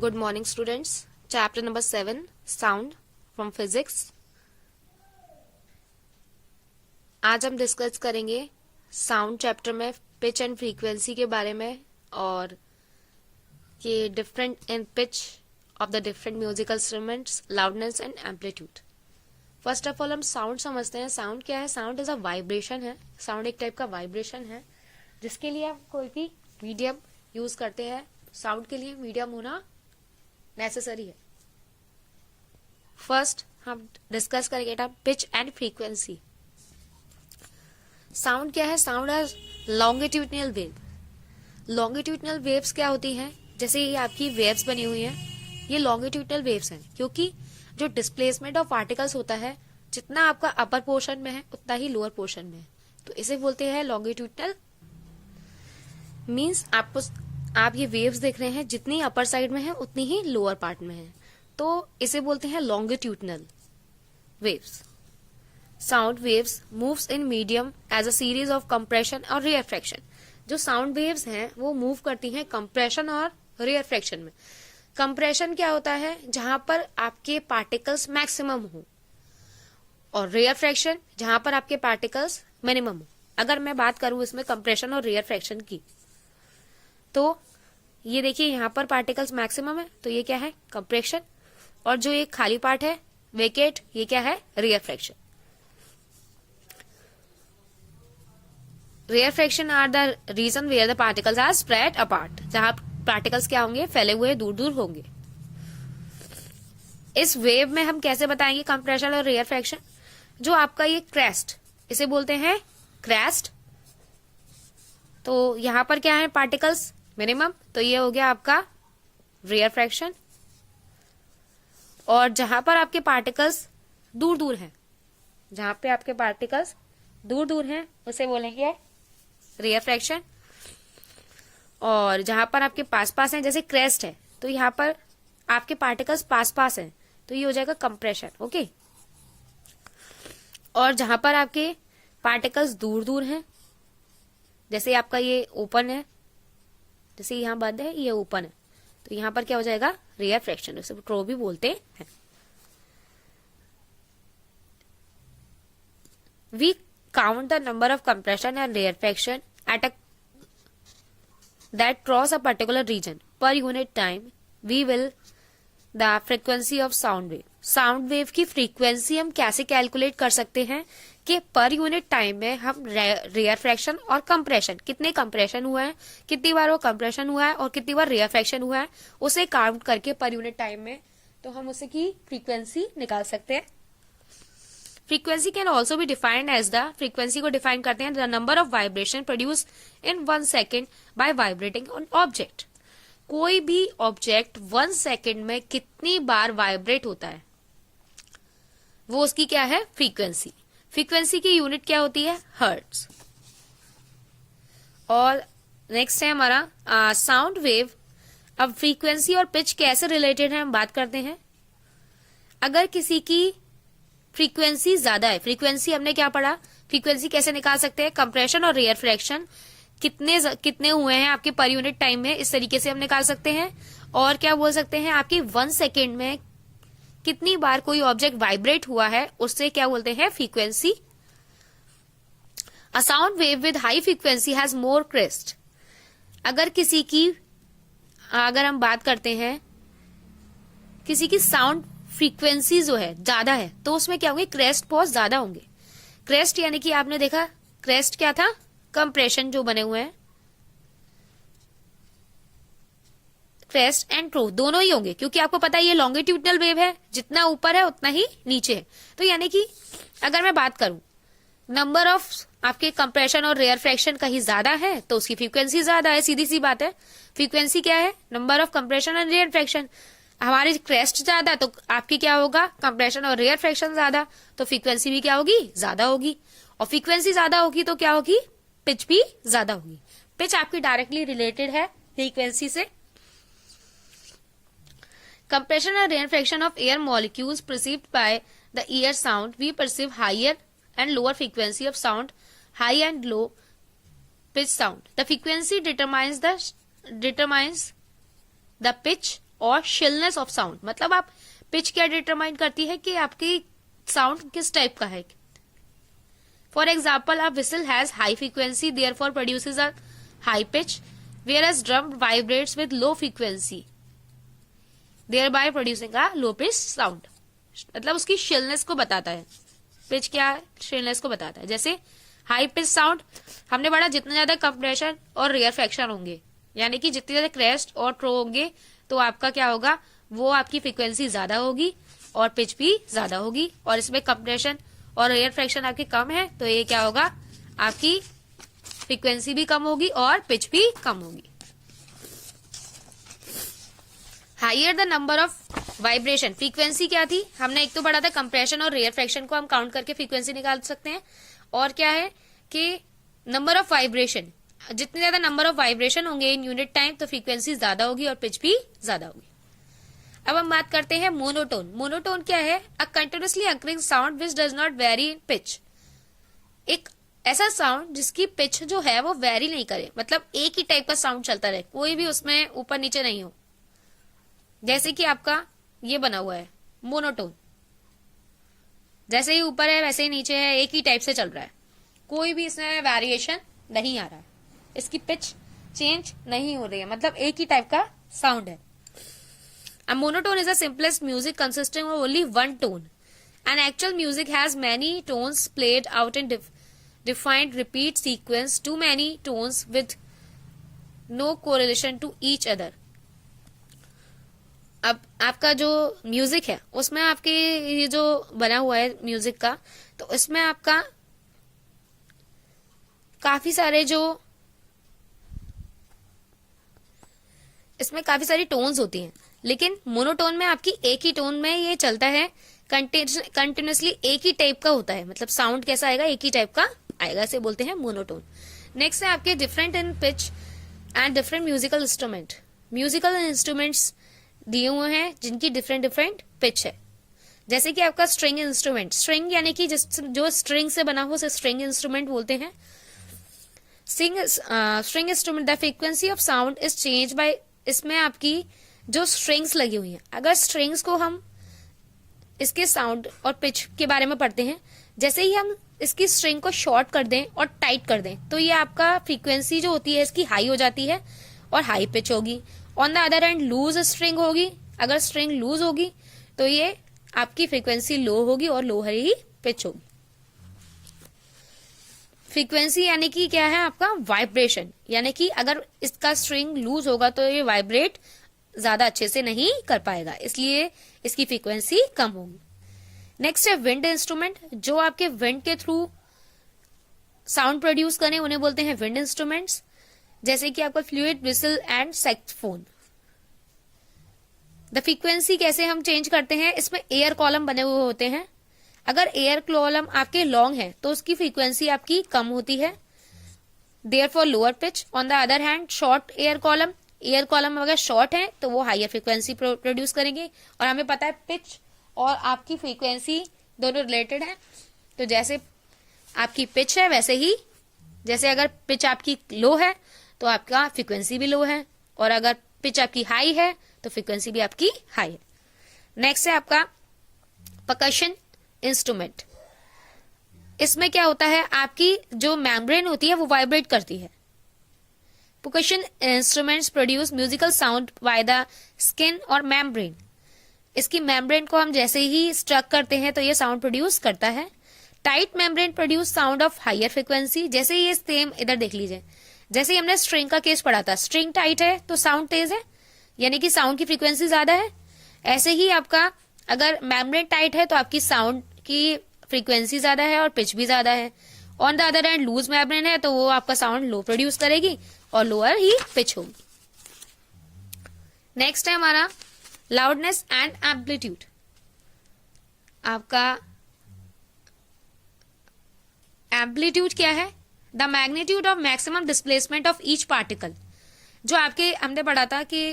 Good morning, students. Chapter number 7, Sound from Physics. आज हम discuss करेंगे साउंड चैप्टर में पिच एंड फ्रीक्वेंसी के बारे में और ये different in pitch of the different musical instruments, loudness and amplitude. First of all हम साउंड समझते हैं. साउंड क्या है? साउंड इज अ वाइब्रेशन है. साउंड एक टाइप का वाइब्रेशन है जिसके लिए हम कोई भी मीडियम यूज करते हैं. साउंड के लिए मीडियम होना नेसेसरी है. फर्स्ट हम डिस्कस करेंगे पिच एंड फ्रीक्वेंसी. साउंड क्या है? साउंड है लॉन्गिट्यूडनल वेव. लॉन्गिट्यूडनल वेव्स क्या होती हैं? जैसे ये आपकी वेव्स बनी हुई हैं, ये लॉन्गिट्यूडनल वेव्स हैं क्योंकि जो डिस्प्लेसमेंट ऑफ पार्टिकल्स होता है जितना आपका अपर पोर्शन में है उतना ही लोअर पोर्शन में है, तो इसे बोलते हैं लॉन्गिट्यूडनल. मीन्स आप ये वेव्स देख रहे हैं, जितनी अपर साइड में है उतनी ही लोअर पार्ट में है, तो इसे बोलते हैं longitudinal waves. Sound waves moves in medium as a series of compression और रिफ्रैक्शन. जो साउंड वेव्स हैं वो मूव करती हैं कंप्रेशन और रिफ्रैक्शन में. कंप्रेशन क्या होता है? जहां पर आपके पार्टिकल्स मैक्सिमम हो, और रिफ्रैक्शन जहां पर आपके पार्टिकल्स मिनिमम हो. अगर मैं बात करूं इसमें कंप्रेशन और रिफ्रैक्शन की, तो ये देखिए यहां पर पार्टिकल्स मैक्सिमम है, तो ये क्या है? कंप्रेशन. और जो ये खाली पार्ट है वेकेट, ये क्या है? Refraction. Refraction are the region where the particles are spread apart. जहां पार्टिकल्स क्या होंगे? फैले हुए दूर दूर होंगे. इस वेव में हम कैसे बताएंगे कंप्रेशन और रिफ्रैक्शन? जो आपका ये क्रेस्ट, इसे बोलते हैं क्रेस्ट. तो यहां पर क्या है? पार्टिकल्स मिनिमम, तो ये हो गया आपका रिफ्रैक्शन. और जहां पर आपके पार्टिकल्स दूर दूर हैं, जहां पे आपके पार्टिकल्स दूर दूर हैं उसे बोलेंगे रिफ्रैक्शन. और जहां पर आपके पास पास हैं, जैसे क्रेस्ट है, तो यहां पर आपके पार्टिकल्स पास पास हैं, तो ये हो जाएगा कंप्रेशन. ओके. और जहां पर आपके पार्टिकल्स दूर दूर हैं, जैसे आपका ये ओपन है, जैसे यहां बंद है, ये ओपन है, तो यहां पर क्या हो जाएगा? रिफ्रैक्शन. उसे ट्रो भी बोलते हैं. We count the number of compression and refraction at a that cross a particular region per unit time. We will the frequency of sound wave. Sound wave की फ्रीक्वेंसी हम कैसे कैलकुलेट कर सकते हैं कि पर यूनिट टाइम में हम रिफ्रैक्शन और कंप्रेशन, कितने कंप्रेशन हुआ है, कितनी बार वो कंप्रेशन हुआ है और कितनी बार रिफ्रैक्शन हुआ है, उसे काउंट करके पर यूनिट टाइम में, तो हम उसे की फ्रीक्वेंसी निकाल सकते हैं. Frequency can also be defined as the, frequency को डिफाइन करते हैं the number of vibration produce in 1 second by vibrating on object. कोई भी ऑब्जेक्ट 1 सेकेंड में कितनी बार वाइब्रेट होता है, वो उसकी क्या है? फ्रीक्वेंसी. फ्रीक्वेंसी की यूनिट क्या होती है? हर्ट्ज. और नेक्स्ट है हमारा साउंड वेव. अब फ्रीक्वेंसी और पिच कैसे रिलेटेड है हम बात करते हैं. अगर किसी की फ्रीक्वेंसी ज्यादा है, फ्रीक्वेंसी हमने क्या पढ़ा? फ्रीक्वेंसी कैसे निकाल सकते हैं? कंप्रेशन और रिफ्रैक्शन कितने हुए हैं आपके पर यूनिट टाइम में, इस तरीके से हम निकाल सकते हैं. और क्या बोल सकते हैं? आपकी 1 सेकेंड में कितनी बार कोई ऑब्जेक्ट वाइब्रेट हुआ है, उससे क्या बोलते हैं? Frequency. A sound wave with high frequency has more crest. अगर हम बात करते हैं किसी की साउंड फ्रीक्वेंसी जो है ज्यादा है, तो उसमें क्या होंगे? क्रेस्ट बहुत ज्यादा होंगे. क्रेस्ट यानी कि आपने देखा क्रेस्ट क्या था? कंप्रेशन जो बने हुए हैं, क्रेस्ट एंड ट्रो दोनों ही होंगे, क्योंकि आपको पता है ये लॉन्गिट्यूडनल वेव है, जितना ऊपर है उतना ही नीचे है. तो यानी कि अगर मैं बात करूं नंबर ऑफ आपके कंप्रेशन और रिफ्रैक्शन कहीं ज्यादा है तो उसकी फ्रीक्वेंसी ज्यादा है. सीधी सी बात है. फ्रीक्वेंसी क्या है? Number of compression and refraction. हमारी क्रेस्ट ज्यादा तो आपकी क्या होगा? कंप्रेशन और रिफ्रैक्शन ज्यादा, तो फ्रीक्वेंसी भी क्या होगी? ज्यादा होगी. और फ्रीक्वेंसी ज्यादा होगी तो क्या होगी? पिच भी ज्यादा होगी. पिच आपकी डायरेक्टली रिलेटेड है फ्रीक्वेंसी से. Compression and rarefaction of air molecules perceived by the ear sound. We perceive higher and lower frequency of sound, high and low pitch sound. The frequency determines the pitch और शिलनेस of sound, मतलब आप pitch क्या determine करती है कि आपकी sound किस type का है. For example, a whistle has high frequency therefore produces a high pitch, whereas drum vibrates with low frequency, thereby producing a low pitch sound. मतलब उसकी शिलनेस को बताता है. पिच क्या है? शिलनेस को बताता है. जैसे हाई पिच साउंड हमने पढ़ा, जितना ज्यादा कंप्रेशन और रेयरफेक्शन होंगे, यानी कि जितनी ज्यादा क्रेस्ट और ट्रो होंगे, तो आपका क्या होगा, वो आपकी फ्रीक्वेंसी ज्यादा होगी और पिच भी ज्यादा होगी. और इसमें कंप्रेशन और रेयरफेक्शन आपकी कम है, तो ये क्या होगा, आपकी फ्रीक्वेंसी भी कम होगी और पिच भी कम होगी. Higher the number of vibration, frequency क्या थी, हमने एक तो पढ़ा था कंप्रेशन और रेयरफेक्शन को हम काउंट करके फ्रीक्वेंसी निकाल सकते हैं. और क्या है कि नंबर ऑफ वाइब्रेशन, जितने ज्यादा नंबर ऑफ वाइब्रेशन होंगे इन यूनिट टाइम, तो फ्रीक्वेंसी ज्यादा होगी और पिच भी ज्यादा होगी. अब हम बात करते हैं मोनोटोन. मोनोटोन क्या है, a continuously occurring sound which does not vary in pitch. एक ऐसा साउंड जिसकी पिच जो है वो वेरी नहीं करे, मतलब एक ही टाइप का साउंड चलता रहे, कोई भी उसमें ऊपर नीचे नहीं हो. जैसे कि आपका ये बना हुआ है मोनोटोन, जैसे ही ऊपर है वैसे ही नीचे है, एक ही टाइप से चल रहा है, कोई भी इसमें वेरिएशन नहीं आ रहा है, इसकी पिच चेंज नहीं हो रही है, मतलब एक ही टाइप का साउंड है. A monotone is the simplest music consisting of only one tone. An actual music has many tones played out in defined repeat sequence, too many tones with no correlation to each other. अब आपका जो music है उसमें आपके ये जो बना हुआ है म्यूजिक का, तो इसमें आपका काफी सारी टोन्स होती हैं, लेकिन मोनोटोन में आपकी एक ही टोन में ये चलता है, कंटिन्यूसली एक ही टाइप का होता है, मतलब साउंड कैसा आएगा, एक ही टाइप का आएगा, इसे बोलते हैं मोनोटोन. नेक्स्ट है आपके different in pitch and different musical instrument. Musical instruments दिए हुए हैं जिनकी डिफरेंट पिच है. जैसे कि आपका स्ट्रिंग इंस्ट्रूमेंट, स्ट्रिंग यानी कि जो स्ट्रिंग से बना हो उसे स्ट्रिंग इंस्ट्रूमेंट बोलते हैं. String instrument, the frequency of sound is change bye, इसमें आपकी जो स्ट्रिंग्स लगी हुई हैं, अगर स्ट्रिंग्स को हम इसके साउंड और पिच के बारे में पढ़ते हैं, जैसे ही हम इसकी स्ट्रिंग को शॉर्ट कर दें और टाइट कर दें, तो ये आपका फ्रीक्वेंसी जो होती है इसकी हाई हो जाती है और हाई पिच होगी. On the other hand loose string होगी, अगर स्ट्रिंग लूज होगी तो ये आपकी फ्रीक्वेंसी लो होगी और लोअर ही पिच होगी. फ्रीक्वेंसी यानी कि क्या है आपका वाइब्रेशन, यानी कि अगर इसका स्ट्रिंग लूज होगा तो ये वाइब्रेट ज्यादा अच्छे से नहीं कर पाएगा, इसलिए इसकी फ्रीक्वेंसी कम होगी. नेक्स्ट है विंड इंस्ट्रूमेंट, जो आपके विंड के थ्रू साउंड प्रोड्यूस करें उन्हें बोलते हैं विंड इंस्ट्रूमेंट्स. जैसे कि आपका fluid, whistle and saxophone. The frequency कैसे हम चेंज करते हैं, इसमें एयर कॉलम बने हुए होते हैं. अगर एयर कॉलम आपके लॉन्ग है तो उसकी फ्रीक्वेंसी आपकी कम होती है, therefore lower pitch. On the other hand short air column अगर शॉर्ट है तो वो हायर फ्रीक्वेंसी प्रोड्यूस करेंगे. और हमें पता है पिच और आपकी फ्रीक्वेंसी दोनों रिलेटेड है, तो जैसे आपकी पिच है वैसे ही, जैसे अगर पिच आपकी लो है तो आपका फ्रीक्वेंसी भी लो है, और अगर पिच आपकी हाई है तो फ्रीक्वेंसी भी आपकी हाई है. नेक्स्ट है आपका परकशन इंस्ट्रूमेंट. इसमें क्या होता है, आपकी जो मेम्ब्रेन होती है वो वाइब्रेट करती है. Percussion instruments produce musical sound by the skin और मेम्ब्रेन. इसकी मेम्ब्रेन को हम जैसे ही स्ट्रक करते हैं तो ये साउंड प्रोड्यूस करता है. Tight membrane produce sound of higher frequency. जैसे ये सेम इधर देख लीजिए, जैसे ही हमने स्ट्रिंग का केस पढ़ा था, स्ट्रिंग टाइट है तो साउंड तेज है, यानी कि साउंड की फ्रीक्वेंसी ज्यादा है. ऐसे ही आपका अगर मेम्ब्रेन टाइट है तो आपकी साउंड की फ्रीक्वेंसी ज्यादा है और पिच भी ज्यादा है. On the other hand loose membrane है तो वो आपका साउंड लो प्रोड्यूस करेगी और लोअर ही पिच होगी. नेक्स्ट है हमारा लाउडनेस एंड एम्पलीट्यूड. आपका एम्पलीट्यूड क्या है, the magnitude of maximum displacement of each particle. जो आपके हमने पढ़ा था कि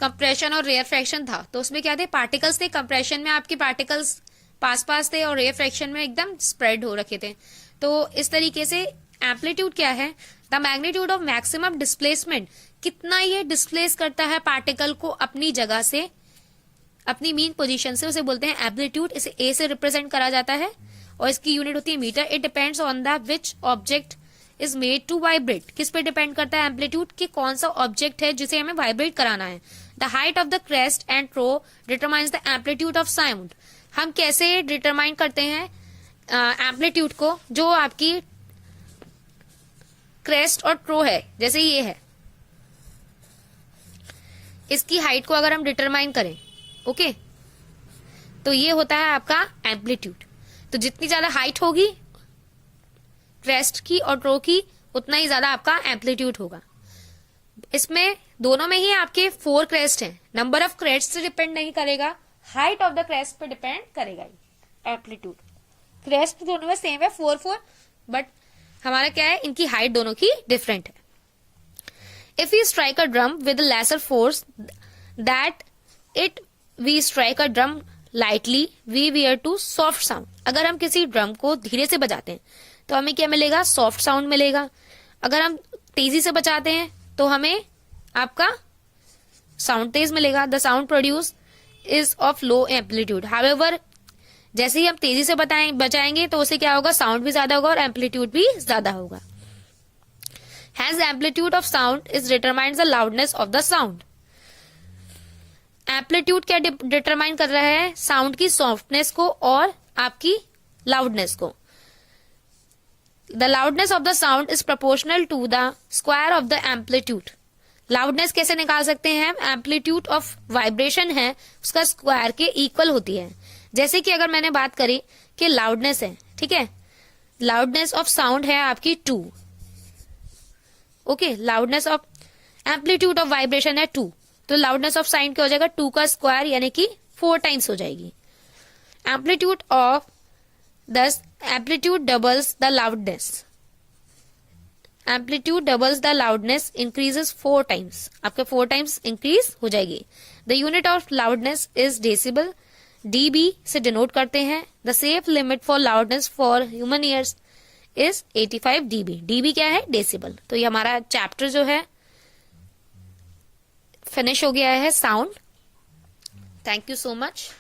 कंप्रेशन और रेयरफेक्शन था, तो उसमें क्या थे, पार्टिकल्स थे. कंप्रेशन में आपके पार्टिकल्स पास पास थे और रेयरफेक्शन में एकदम स्प्रेड हो रखे थे. तो इस तरीके से एम्पलीट्यूड क्या है, the magnitude of maximum displacement, कितना ये डिस्प्लेस करता है पार्टिकल को अपनी जगह से, अपनी मीन पोजीशन से, उसे बोलते हैं एम्पलीट्यूड। इसे ए से रिप्रेजेंट करा जाता है और इसकी यूनिट होती है metre. It depends on the which object is made to vibrate. किस पे डिपेंड करता है एम्पलीट्यूड, कि कौन सा ऑब्जेक्ट है जिसे हमें वाइब्रेट कराना है। The height of the crest and trough determines the amplitude of sound. हम कैसे डिटरमाइन करते हैं एम्पलीट्यूड को, जो आपकी क्रेस्ट और ट्रो है, जैसे ये है, इसकी हाइट को अगर हम डिटरमाइन करें, ओके, तो ये होता है आपका एम्पलीट्यूड। तो जितनी ज्यादा हाइट होगी क्रेस्ट की और ट्रो की, उतना ही ज्यादा आपका एम्पलीट्यूड होगा। इसमें दोनों में ही आपके 4 क्रेस्ट हैं। नंबर ऑफ क्रेस्ट से डिपेंड नहीं करेगा, हाइट ऑफ द क्रेस्ट पे डिपेंड करेगा एम्पलीट्यूड। क्रेस्ट दोनों में सेम है 4, बट हमारा क्या है, इनकी हाइट दोनों की डिफरेंट है। If we strike a drum with lesser force that it we strike a drum lightly we were to soft sound. अगर हम किसी ड्रम को धीरे से बजाते हैं तो हमें क्या मिलेगा, सॉफ्ट साउंड मिलेगा। अगर हम तेजी से बजाते हैं तो हमें आपका साउंड तेज मिलेगा। The sound produce is of low amplitude. However, जैसे ही हम तेजी से बजाएंगे तो उसे क्या होगा, साउंड भी ज्यादा होगा और एम्पलीट्यूड भी ज्यादा होगा। Hence, amplitude of sound is determines the loudness of the sound. Amplitude क्या डिटरमाइन कर रहा है, साउंड की सॉफ्टनेस को और आपकी लाउडनेस को। The loudness of the sound is proportional to the square of the amplitude. Loudness कैसे निकाल सकते हैं, एम्पलीट्यूड ऑफ वाइब्रेशन है उसका स्क्वायर के इक्वल होती है। जैसे कि अगर मैंने बात करी कि लाउडनेस है, ठीक है, लाउडनेस ऑफ साउंड है आपकी 2, okay, loudness of amplitude of vibration है 2, तो लाउडनेस ऑफ साउंड क्या हो जाएगा, 2 का स्क्वायर यानी कि 4 टाइम्स हो जाएगी। एम्पलीट्यूड ऑफ दस amplitude doubles the loudness, amplitude doubles the loudness increases 4 times, आपके 4 टाइम्स इंक्रीज हो जाएगी। The unit of loudness is decibel, dB से डिनोट करते हैं। The safe limit for loudness for human ears is 85 dB। dB क्या है, decibel. तो ये हमारा चैप्टर जो है फिनिश हो गया है, sound. Thank you so much.